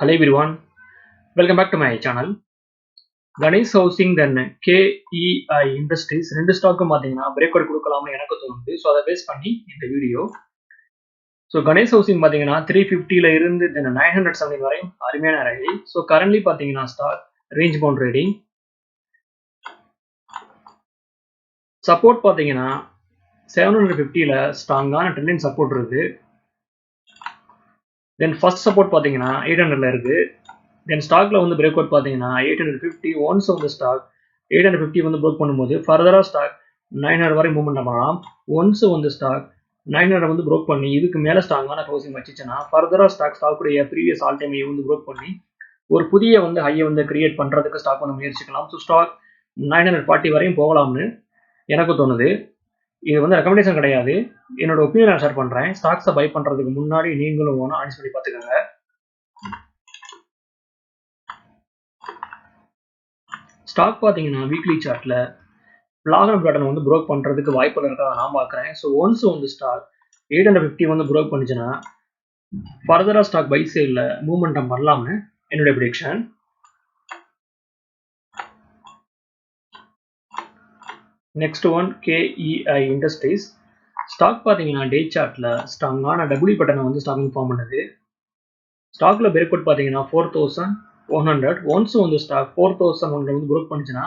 Hello everyone, welcome back to my channel. Ganesh Housing then KEI Industries ரெண்டு ஸ்டாக்கும் பார்த்தீங்கன்னா break out கொடுக்கலாம்னு எனக்கு தோணுது. ஸோ அதை பேஸ் பண்ணி இந்த வீடியோ. ஸோ கணேஷ் ஹவுசிங் பார்த்தீங்கன்னா 350 இருந்து தென் 970 வரையும் அருமையான ரேலி. ஸோ கரண்ட்லி பார்த்தீங்கன்னா stock range bound trading. Support பார்த்தீங்கன்னா 750 ஸ்ட்ராங்கான ட்ரெண்டிங் சப்போர்ட் இருக்கு. தென் ஃபர்ஸ்ட் சப்போர்ட் பார்த்தீங்கன்னா 800 இருக்கு. தென் ஸ்டாக்ல வந்து பிரேக் அவுட் பார்த்தீங்கன்னா 850 ஒன்ஸ் வந்து ஸ்டாக் 850 வந்து பிரேக் பண்ணும்போது ஃபர்தராக ஸ்டாக் 900 வரை மூவ்மெண்ட் பண்ணலாம். ஒன்ஸ் வந்து ஸ்டாக் 900 வந்து பிரேக் பண்ணி இதுக்கு மேலே ஸ்ட்ராங்கான க்ளோசிங் வச்சுச்சுன்னா ஃபர்தராக ஸ்டாக்குடைய ப்ரீவியஸ் ஆல் டைம் வந்து பிரேக் பண்ணி ஒரு புதிய வந்து ஹையை வந்து கிரியேட் பண்ணுறதுக்கு ஸ்டாக் வந்து முயற்சிக்கலாம். ஸோ ஸ்டாக் 940 வரையும் போகலாம்னு எனக்கு தோணுது. இது வந்து ரெக்கமெண்டேஷன் கிடையாது, என்னோட ஒப்பீனியன் நான் ஷேர் பண்ணுறேன். ஸ்டாக்ஸை பை பண்ணுறதுக்கு முன்னாடி நீங்களும் வேணும் அனலைஸ் பண்ணி பார்த்துக்கோங்க. ஸ்டாக் பார்த்தீங்கன்னா வீக்லி சார்ட்ல லாகன் பேட்டர்ன் வந்து ப்ரோக் பண்ணுறதுக்கு வாய்ப்புகள் இருக்கா நான் பார்க்குறேன். ஸோ ஒன்ஸ் வந்து ஸ்டாக் 850 வந்து ப்ரோக் பண்ணிச்சுன்னா ஃபர்தராக ஸ்டாக் பை சைடில் மூவ்மெண்டம் பண்ணலாம்னு என்னுடைய prediction. Next one KEI Industries. Stock பார்த்தீங்கன்னா டே சார்ட்ல ஸ்ட்ராங்கான டபிள்யூ பேட்டர்னை வந்து ஸ்டாக் ஃபார்ம் பண்ணுது. ஸ்டாக்ல பிரேக் அவுட் பார்த்தீங்கன்னா 4100 ஒன்ஸ் வந்து ஸ்டாக் 4100 வந்து ப்ரோக் பண்ணிச்சுன்னா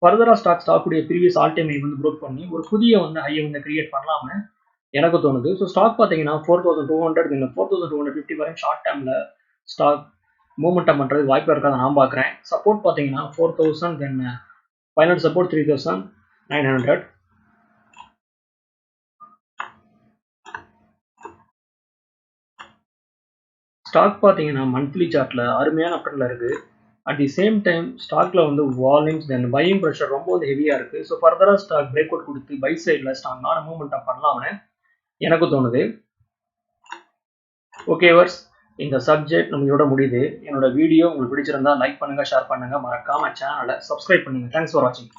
ஃபர்தரா ஸ்டாக்குடைய ப்ரீவியஸ் ஆல் டைம் வந்து ப்ரோக் பண்ணி ஒரு புதிய வந்து ஹையை வந்து கிரியேட் பண்ணலாம்னு எனக்கு தோணுது. ஸோ ஸ்டாக் பார்த்தீங்கன்னா 4200 4250 வரையும் ஷார்ட் டைம்ல ஸ்டாக் மூவ்மெண்டம் பண்ணுறது வாய்ப்பு இருக்காது நான் பார்க்குறேன். சப்போர்ட் பார்த்தீங்கன்னா 4000 தென் ஃபைனல் சப்போர்ட் 3900. ஸ்டாக் பார்த்தீங்கன்னா மந்த்லி சார்ட்ல அருமையான அப்டர்ல இருக்கு. அட் தி சேம் டைம் ஸ்டாக்ல வந்து வால்யூம்ஸ் தென் பையிங் ப்ரெஷர் ரொம்ப வந்து ஹெவியா இருக்கு. ஸோ ஃபர்தரா ஸ்டாக் பிரேக் அவுட் கொடுத்து பை சைட்ல ஸ்ட்ராங்கான மூவ்மெண்டம் பண்ணலாம்னு எனக்கு தோணுது. ஓகே வர்ஸ், இந்த சப்ஜெக்ட் நம்மளோட முடியுது. என்னோட வீடியோ உங்களுக்கு பிடிச்சிருந்தா லைக் பண்ணுங்க, ஷேர் பண்ணுங்க, மறக்காம சேனலை சப்ஸ்கிரைப் பண்ணுங்க. தேங்க்ஸ் ஃபார் வாட்சிங்.